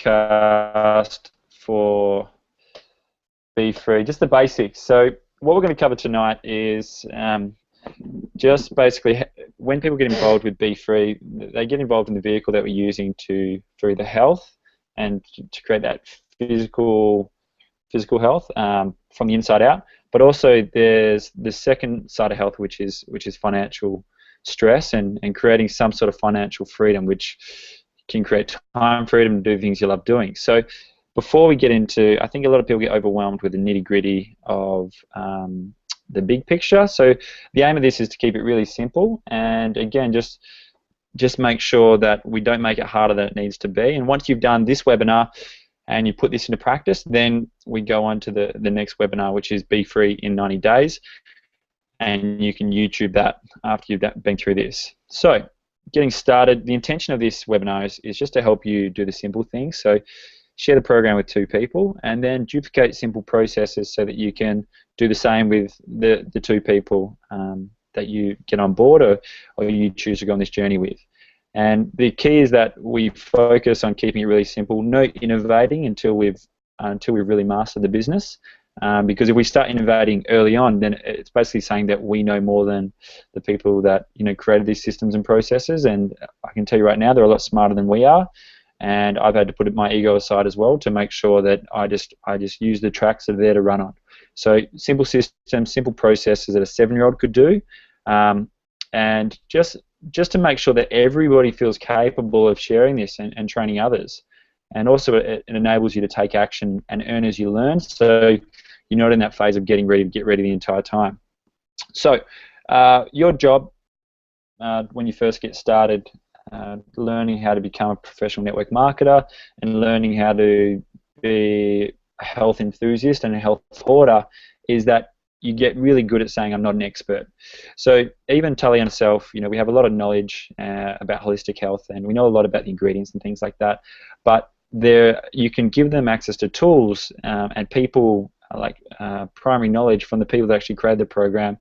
podcast for Bfree, just the basics. So what we're going to cover tonight is just basically when people get involved with Bfree, they get involved in the vehicle that we're using for either health and to create that physical health from the inside out. But also there's the second side of health, which is financial stress and creating some sort of financial freedom, which can create time freedom to do things you love doing. So before we get into, I think a lot of people get overwhelmed with the nitty-gritty of the big picture. So the aim of this is to keep it really simple, and again, just make sure that we don't make it harder than it needs to be. And once you've done this webinar and you put this into practice, then we go on to the next webinar, which is Bfree in 90 days, and you can YouTube that after you've been through this. So getting started, the intention of this webinar is just to help you do the simple things. So share the program with 2 people, and then duplicate simple processes so that you can do the same with the 2 people that you get on board or you choose to go on this journey with. And the key is that we focus on keeping it really simple, no innovating until we've really mastered the business. Because if we start innovating early on, then it's basically saying that we know more than the people that created these systems and processes. And I can tell you right now, they're a lot smarter than we are. And I've had to put my ego aside as well to make sure that I just use the tracks that are there to run on. So simple systems, simple processes that a 7-year-old could do, and just to make sure that everybody feels capable of sharing this and training others. And also it enables you to take action and earn as you learn, so you're not in that phase of getting ready to get ready the entire time. So your job when you first get started, learning how to become a professional network marketer and learning how to be a health enthusiast and a health hoarder, is that you get really good at saying I'm not an expert. So even Tully and myself, we have a lot of knowledge about holistic health, and we know a lot about the ingredients and things like that, but you can give them access to tools and people like primary knowledge from the people that actually created the program,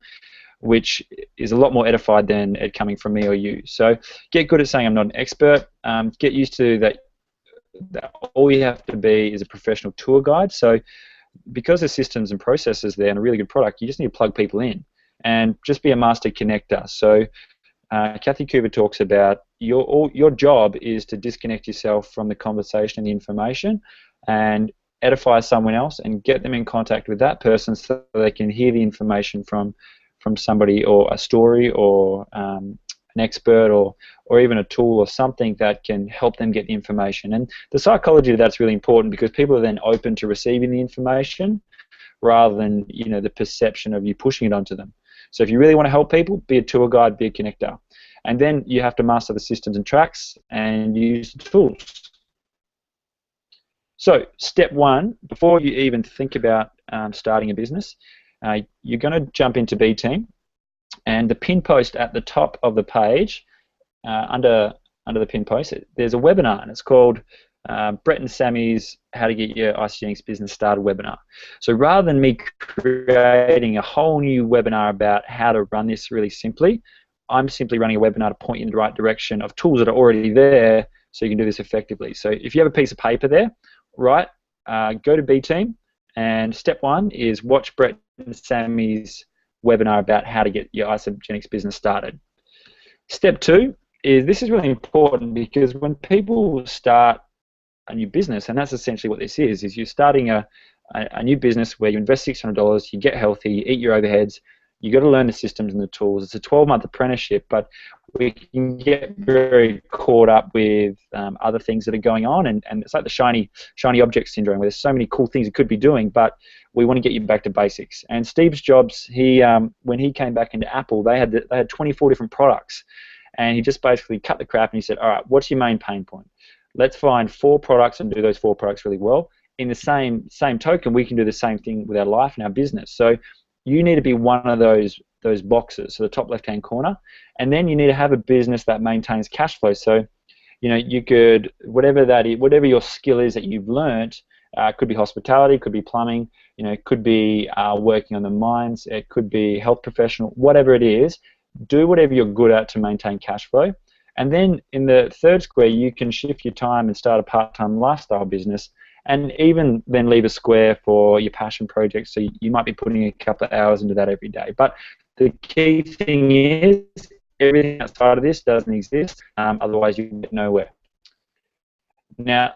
which is a lot more edified than it coming from me or you. So get good at saying I'm not an expert. Get used to that all you have to be is a professional tour guide. So because the systems and processes there and a really good product, you just need to plug people in and just be a master connector. So Kathy Cooper talks about your job is to disconnect yourself from the conversation and the information and edify someone else and get them in contact with that person so they can hear the information from somebody or a story or an expert or even a tool or something that can help them get the information. And the psychology of that's really important, because people are then open to receiving the information rather than the perception of you pushing it onto them. So if you really want to help people, be a tour guide, be a connector. And then you have to master the systems and tracks and use the tools. So step 1, before you even think about starting a business, you're going to jump into B Team, and the pin post at the top of the page, under the pin post, there's a webinar, and it's called Brett and Sammy's How to Get Your Isogenics Business Started webinar. So rather than me creating a whole new webinar about how to run this really simply, I'm simply running a webinar to point you in the right direction of tools that are already there so you can do this effectively. So if you have a piece of paper there, right, go to B Team, and step 1 is watch Brett and Sammy's webinar about how to get your isogenics business started. Step 2 is, this is really important, because when people start a new business, and that's essentially what this is you're starting a new business where you invest $600, you get healthy, you eat your overheads, you got to learn the systems and the tools. It's a 12-month apprenticeship, but we can get very caught up with other things that are going on, and it's like the shiny object syndrome, where there's so many cool things you could be doing, but we want to get you back to basics. And Steve Jobs, when he came back into Apple, they had 24 different products, and he just basically cut the crap and he said, all right, what's your main pain point? Let's find 4 products and do those 4 products really well. In the same token, we can do the same thing with our life and our business. So you need to be one of those boxes, so the top left-hand corner, and then you need to have a business that maintains cash flow. So, you could, whatever your skill is that you've learnt, could be hospitality, could be plumbing, it could be working on the mines, it could be health professional, whatever it is, do whatever you're good at to maintain cash flow, And then in the third square, you can shift your time and start a part-time lifestyle business, and even then leave a square for your passion project. So you might be putting a couple of hours into that every day. But the key thing is everything outside of this doesn't exist. Otherwise, you get nowhere. Now,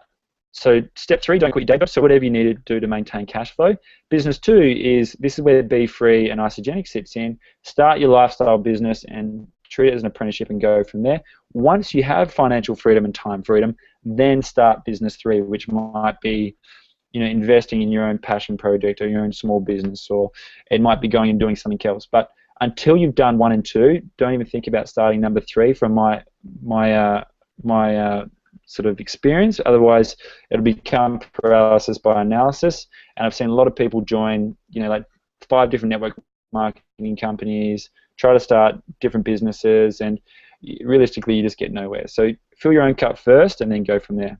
so step 3, don't quit your day job. So whatever you need to do to maintain cash flow. Business 2 is, this is where Bfree and Isogenics sits in. Start your lifestyle business and treat it as an apprenticeship and go from there. Once you have financial freedom and time freedom, then start business 3, which might be, investing in your own passion project or your own small business, or it might be going and doing something else. But until you've done 1 and 2, don't even think about starting number 3. From my sort of experience. Otherwise, it'll become paralysis by analysis. And I've seen a lot of people join, like 5 different network marketing companies, try to start different businesses, and realistically, you just get nowhere. So fill your own cup first, and then go from there.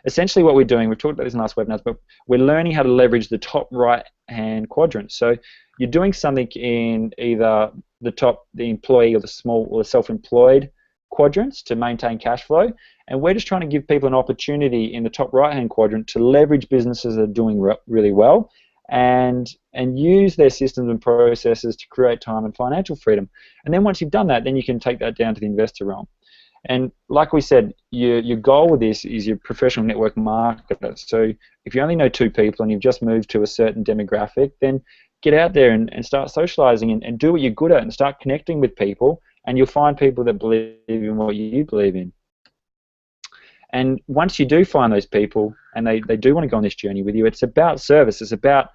Essentially, what we're doing, we've talked about this in last webinars, but we're learning how to leverage the top right-hand quadrant. So you're doing something in either the employee or the small or the self-employed quadrants to maintain cash flow, and we're just trying to give people an opportunity in the top right-hand quadrant to leverage businesses that are doing really well, and use their systems and processes to create time and financial freedom. And then once you've done that, then you can take that down to the investor realm. And like we said, your goal with this is your professional network marketer. So if you only know 2 people and you've just moved to a certain demographic, then get out there and start socializing and do what you're good at and start connecting with people, and you'll find people that believe in what you believe in. And once you do find those people and they do want to go on this journey with you, it's about service. It's about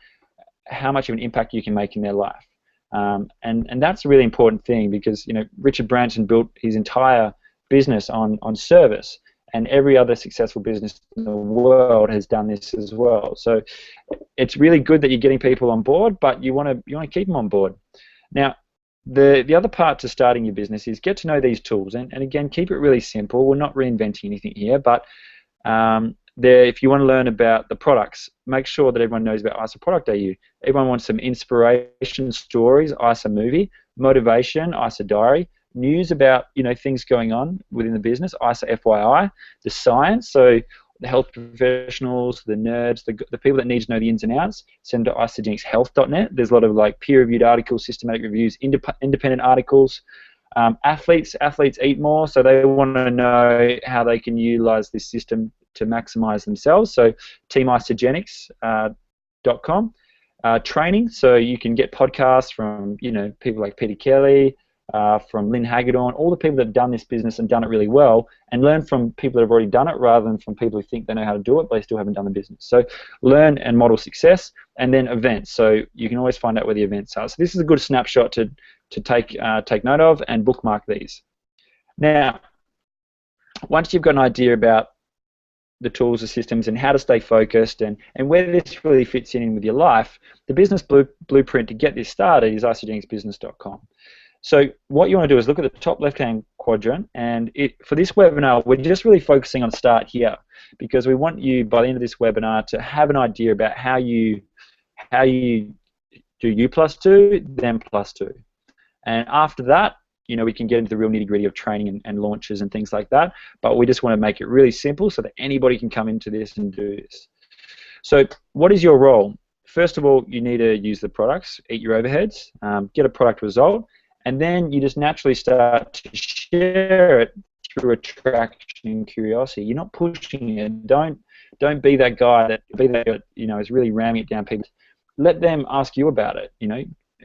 how much of an impact you can make in their life. And that's a really important thing, because Richard Branson built his entire business on service, and every other successful business in the world has done this as well. So it's really good that you're getting people on board, but you want to keep them on board. Now, the other part to starting your business is get to know these tools, and again, keep it really simple. We're not reinventing anything here, but if you want to learn about the products, make sure that everyone knows about ISA Product AU. Everyone wants some inspiration stories, ISA movie, motivation, ISA diary, news about things going on within the business, ISA FYI, the science, so the health professionals, the nerds, the people that need to know the ins and outs, send to isogenicshealth.net. There's a lot of peer-reviewed articles, systematic reviews, independent articles. Athletes eat more, so they want to know how they can utilize this system to maximize themselves. So teamisogenics.com. Training, so you can get podcasts from people like Peter Kelly, from Lynn Hagedorn, all the people that have done this business and done it really well, and learn from people that have already done it rather than from people who think they know how to do it but they still haven't done the business. So learn and model success. And then events, so you can always find out where the events are. So this is a good snapshot to take note of and bookmark these. Now, once you've got an idea about the tools, the systems, and how to stay focused, and where this really fits in with your life, the business blueprint to get this started is isogenicsbusiness.com. So what you want to do is look at the top left-hand quadrant, and for this webinar, we're just really focusing on start here, because we want you, by the end of this webinar, to have an idea about how you do U+2, then +2. And after that, we can get into the real nitty-gritty of training and launches and things like that, but we just want to make it really simple so that anybody can come into this and do this. So what is your role? First of all, you need to use the products, eat your overheads, get a product result, and then you just naturally start to share it through attraction and curiosity. You're not pushing it. Don't be that guy that is really ramming it down people. Let them ask you about it.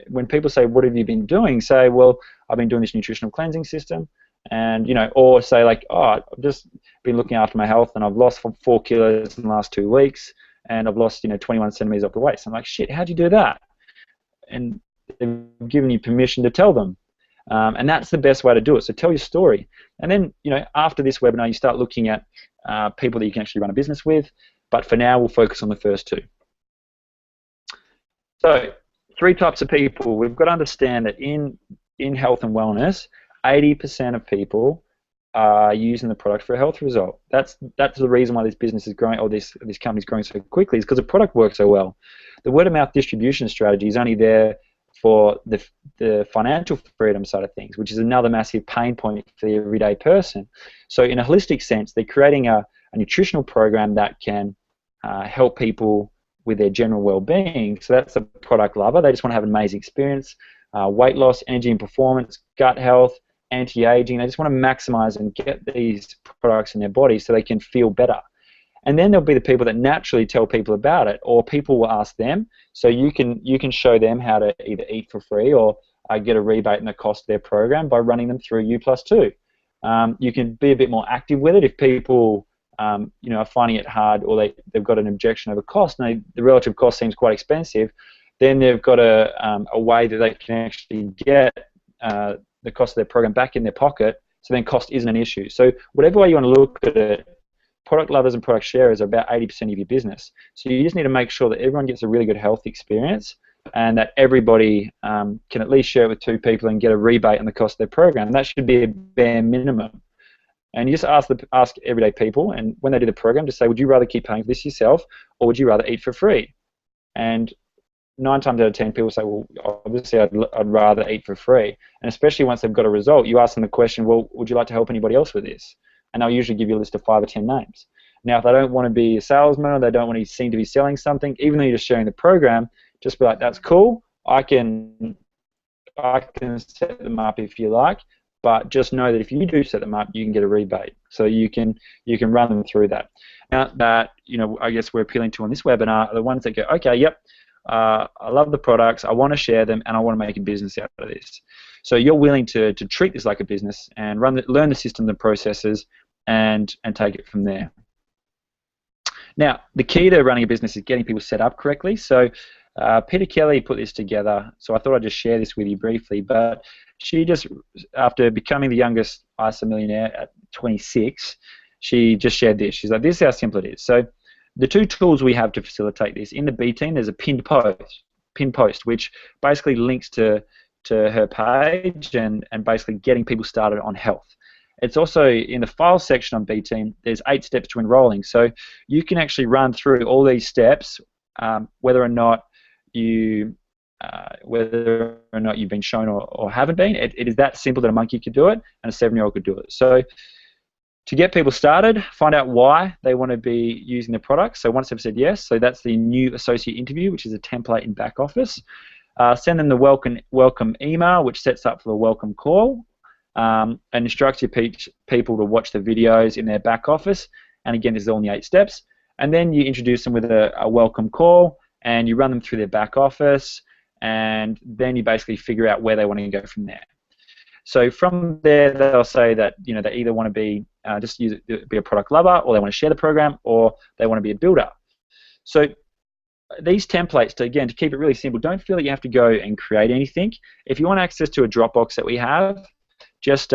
When people say, "What have you been doing?" say, "Well, I've been doing this nutritional cleansing system," and or say like, "Oh, I've just been looking after my health and I've lost 4 kilos in the last 2 weeks, and I've lost 21 centimeters off the waist." I'm like, "Shit, how'd you do that?" And they've given you permission to tell them, and that's the best way to do it. So tell your story, and then after this webinar, you start looking at people that you can actually run a business with. But for now, we'll focus on the first 2. So 3 types of people. We've got to understand that in health and wellness, 80% of people are using the product for a health result. That's the reason why this business is growing, or this company is growing so quickly, is because the product works so well. The word of mouth distribution strategy is only there for the financial freedom side of things, which is another massive pain point for the everyday person. So in a holistic sense, they're creating a nutritional program that can help people with their general well-being. So that's a product lover. They just want to have an amazing experience, weight loss, energy and performance, gut health, anti-aging. They just want to maximize and get these products in their body so they can feel better. And then there'll be the people that naturally tell people about it, or people will ask them. So you can show them how to either eat for free or get a rebate in the cost of their program by running them through U+2. You can be a bit more active with it if people are finding it hard, or they've got an objection over cost, and the relative cost seems quite expensive. Then they've got a way that they can actually get the cost of their program back in their pocket. So then cost isn't an issue. So whatever way you want to look at it, product lovers and product sharers are about 80% of your business. So you just need to make sure that everyone gets a really good health experience, and that everybody can at least share it with 2 people and get a rebate on the cost of their program. And that should be a bare minimum. And you just ask everyday people, and when they do the program, just say, would you rather keep paying for this yourself, or would you rather eat for free? And 9 times out of 10 people say, well, obviously I'd rather eat for free. And especially once they've got a result, you ask them the question, well, would you like to help anybody else with this? And they'll usually give you a list of 5 or 10 names. Now, if they don't want to be a salesman, or they don't want to seem to be selling something, even though you're just sharing the program, just be like, that's cool, I can set them up if you like, but just know that if you do set them up, you can get a rebate. So you can run them through that. Now that, I guess we're appealing to on this webinar are the ones that go, okay, yep, I love the products, I want to share them, and I want to make a business out of this. So you're willing to treat this like a business and learn the systems and processes and take it from there. Now, the key to running a business is getting people set up correctly. So Peter Kelly put this together, so I thought I'd just share this with you briefly. But she just, after becoming the youngest ISA millionaire at 26, she just shared this. She's like, this is how simple it is. So the 2 tools we have to facilitate this, in the B team, there's a pinned post, which basically links to her page and basically getting people started on health. It's also in the file section on B team, there's 8 steps to enrolling. So you can actually run through all these steps, whether or not you've been shown or haven't been. It is that simple that a monkey could do it and a 7-year-old could do it. So to get people started, find out why they want to be using the product. So once they've said yes, so that's the new associate interview, which is a template in back office. Send them the welcome email, which sets up for the welcome call, and instructs your people to watch the videos in their back office. And again, this is all in the 8 steps. And then you introduce them with a welcome call, and you run them through their back office, and then you basically figure out where they want to go from there. So from there, they'll say that they either want to be be a product lover, or they want to share the program, or they want to be a builder. So these templates, to keep it really simple, don't feel that you have to go and create anything. If you want access to a Dropbox that we have, just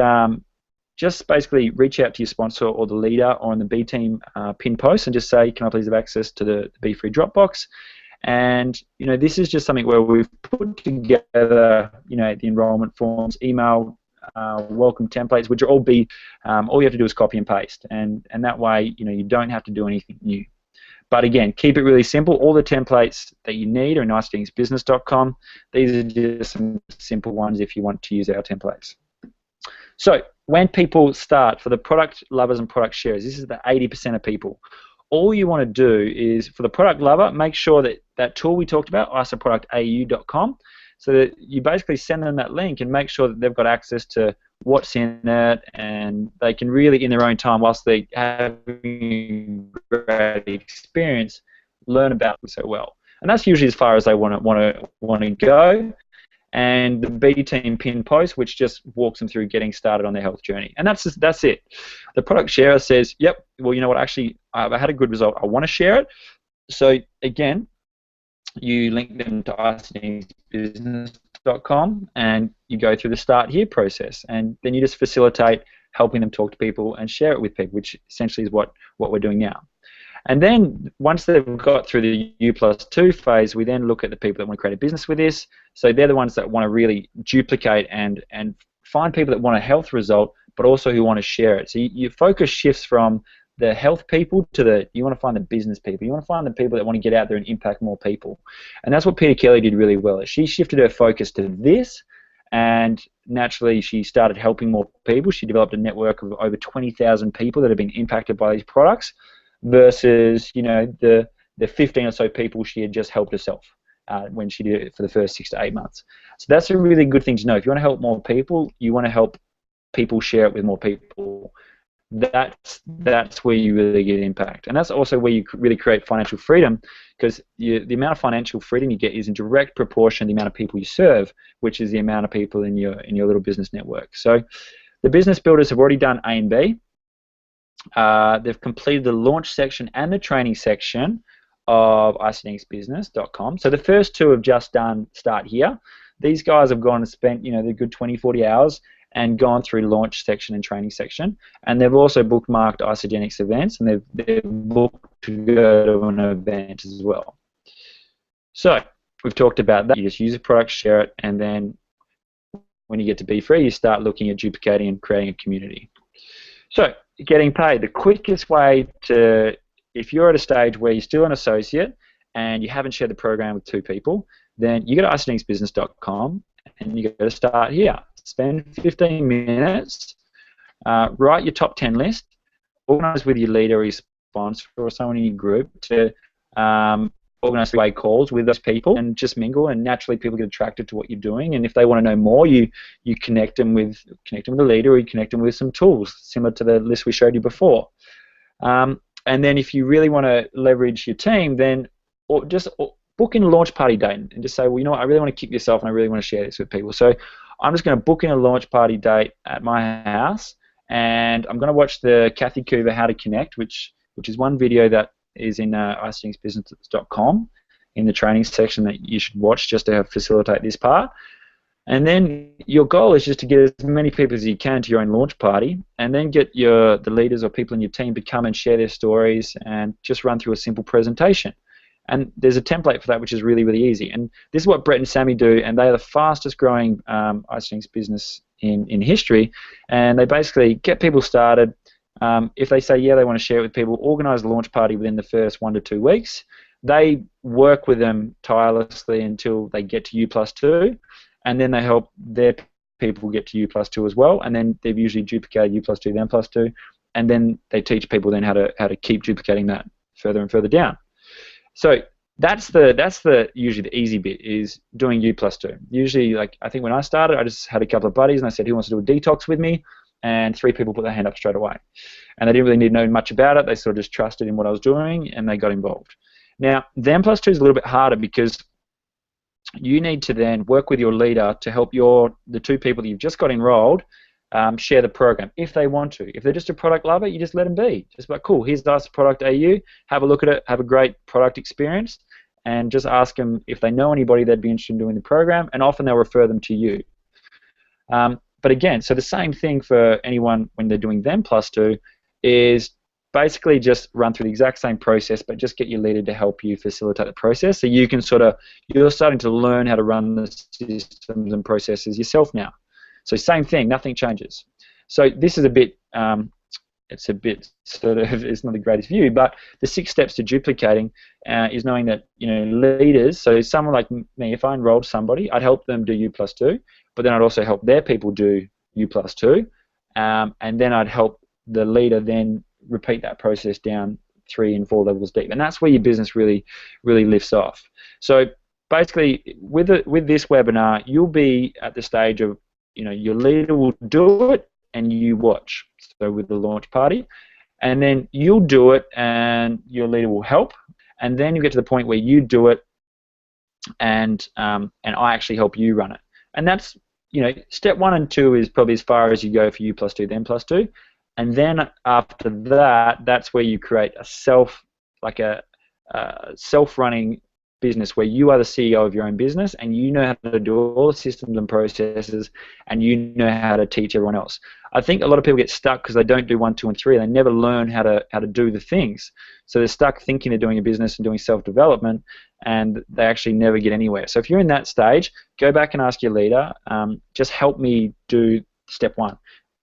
basically reach out to your sponsor or the leader or on the B team pin post and just say, can I please have access to the Bfree Dropbox? And this is just something where we've put together the enrollment forms, email, welcome templates, which are all all you have to do is copy and paste, and that way you don't have to do anything new. But again, keep it really simple. All the templates that you need are in niceThingsBusiness.com. These are just some simple ones if you want to use our templates. So when people start, for the product lovers and product sharers, this is the 80% of people. All you want to do is, for the product lover, make sure that that tool we talked about, isaproductau.com, so that you basically send them that link and make sure that they've got access to what's in it, and they can really, in their own time, whilst they have a great experience, learn about it so well. And that's usually as far as they want to go. And the B team pin post, which just walks them through getting started on their health journey. And that's it. The product sharer says, yep, well, you know what, actually, I had a good result, I want to share it. So again, you link them to icebusiness.com and you go through the start here process, and then you just facilitate helping them talk to people and share it with people, which essentially is what we're doing now. And then once they've got through the U+2 phase, we then look at the people that want to create a business with this. So they're the ones that want to really duplicate and find people that want a health result, but also who want to share it. So your focus shifts from the health people to you want to find the business people. You want to find the people that want to get out there and impact more people. And that's what Peter Kelly did really well. She shifted her focus to this, and naturally she started helping more people. She developed a network of over 20,000 people that have been impacted by these products versus, you know, the 15 or so people she had just helped herself when she did it for the first 6 to 8 months. So that's a really good thing to know. If you want to help more people, you want to help people share it with more people. That's where you really get impact, and that's also where you really create financial freedom, because the amount of financial freedom you get is in direct proportion to the amount of people you serve, which is the amount of people in your little business network. So the business builders have already done A and B. They've completed the launch section and the training section of icedinksbusiness.com. So the first two have just done start here. These guys have gone and spent, you know, the good 20-40 hours and gone through launch section and training section, and they've also bookmarked Isogenics events, and they've booked to go to an event as well. So we've talked about that. You just use a product, share it, and then when you get to Bfree, you start looking at duplicating and creating a community. So getting paid, the quickest way to, if you're at a stage where you're still an associate and you haven't shared the program with 2 people, then you go to icedinksbusiness.com and you go to start here. Spend 15 minutes, write your top 10 list, organize with your leader or your sponsor or someone in your group to organize three-way calls with those people and just mingle, and naturally people get attracted to what you're doing, and if they want to know more, you connect them with the leader, or you connect them with some tools similar to the list we showed you before. And then if you really want to leverage your team, then just book in a launch party date and just say, well, you know what, I really want to kick this off and I really want to share this with people. So I'm just going to book in a launch party date at my house, and I'm going to watch the Kathy Coover How to Connect, which is one video that is in icedinksbusiness.com in the training section that you should watch just to facilitate this part. And then your goal is just to get as many people as you can to your own launch party, and then get the leaders or people in your team to come and share their stories and just run through a simple presentation. And there's a template for that, which is really, really easy. And this is what Brett and Sammy do, and they are the fastest growing Icedinks business in history. And they basically get people started. If they say, yeah, they want to share it with people, organize a launch party within the first 1 to 2 weeks. They work with them tirelessly until they get to U+2, and then they help their people get to U+2 as well. And then they've usually duplicated U+2, then +2, and then they teach people then how to keep duplicating that further and further down. So that's usually the easy bit, is doing U+2. Usually, like I think when I started, I just had a couple of buddies and I said, who wants to do a detox with me? And 3 people put their hand up straight away. And they didn't really need to know much about it. They sort of just trusted in what I was doing, and they got involved. Now, then +2 is a little bit harder, because you need to then work with your leader to help the 2 people that you've just got enrolled share the program if they want to. If they're just a product lover, you just let them be. Just like, cool, here's us product AU, have a look at it, have a great product experience, and just ask them if they know anybody that'd be interested in doing the program, and often they'll refer them to you. But again, so the same thing for anyone when they're doing them +2 is basically just run through the exact same process, but just get your leader to help you facilitate the process, so you can you're starting to learn how to run the systems and processes yourself now. So same thing, nothing changes. So this is a bit, it's not the greatest view, but the 6 steps to duplicating is knowing that, you know, leaders, so someone like me, if I enrolled somebody, I'd help them do U+2, but then I'd also help their people do U+2, and then I'd help the leader then repeat that process down 3 and 4 levels deep, and that's where your business really, really lifts off. So basically, with this webinar, you'll be at the stage of, you know, your leader will do it and you watch. So with the launch party, and then you'll do it and your leader will help, and then you get to the point where you do it and I actually help you run it. And that's, you know, step 1 and 2 is probably as far as you go for U+2, then +2, and then after that, that's where you create a self-running business where you are the CEO of your own business, and you know how to do all the systems and processes, and you know how to teach everyone else. I think a lot of people get stuck because they don't do 1, 2, and 3. They never learn how to do the things. So they're stuck thinking they're doing a business and doing self-development, and they actually never get anywhere. So if you're in that stage, go back and ask your leader, just help me do step 1.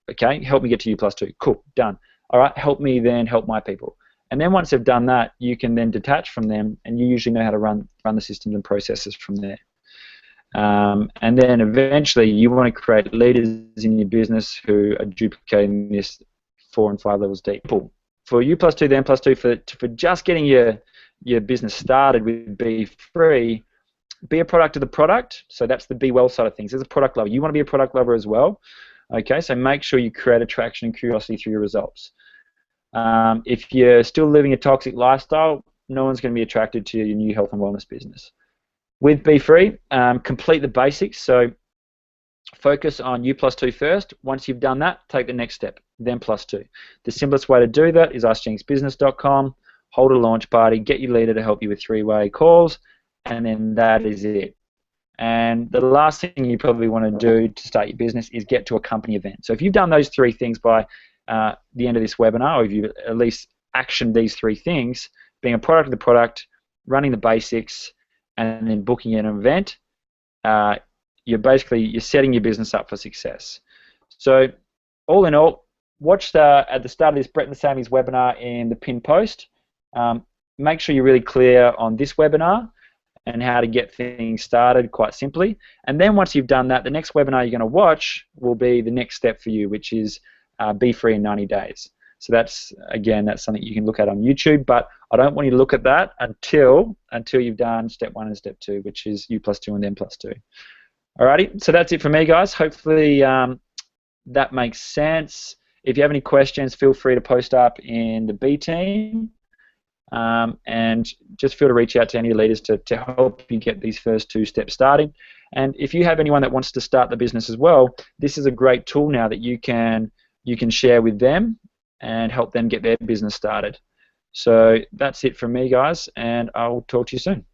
Okay, help me get to U+2. Cool, done. all right, help me then help my people. And then once they've done that, you can then detach from them, and you usually know how to run the systems and processes from there. And then eventually you want to create leaders in your business who are duplicating this 4 and 5 levels deep. For U plus 2, then plus 2, for just getting your business started with Bfree, be a product of the product. So that's the be well side of things. As a product lover, you want to be a product lover as well. Okay, so make sure you create attraction and curiosity through your results. If you're still living a toxic lifestyle, no one's going to be attracted to your new health and wellness business. With Bfree, complete the basics. So focus on U plus 2 first. Once you've done that, take the next step, then plus 2. The simplest way to do that is askjamesbusiness.com, hold a launch party, get your leader to help you with 3-way calls, and then that is it. And the last thing you probably want to do to start your business is get to a company event. So if you've done those 3 things by the end of this webinar, or if you've at least actioned these 3 things, being a product of the product, running the basics, and then booking an event, you're setting your business up for success. So all in all, watch at the start of this Brett and Sammy's webinar in the pinned post. Make sure you're really clear on this webinar and how to get things started quite simply. And then once you've done that, the next webinar you're going to watch will be the next step for you, which is Bfree in 90 days. So that's something you can look at on YouTube, but I don't want you to look at that until you've done step 1 and step 2, which is U plus 2 and then plus 2. Alrighty, so that's it for me, guys. Hopefully that makes sense. If you have any questions, feel free to post up in the B team, and just feel to reach out to any leaders to help you get these first 2 steps started. And if you have anyone that wants to start the business as well, this is a great tool now that you can share with them and help them get their business started. So that's it from me, guys, and I'll talk to you soon.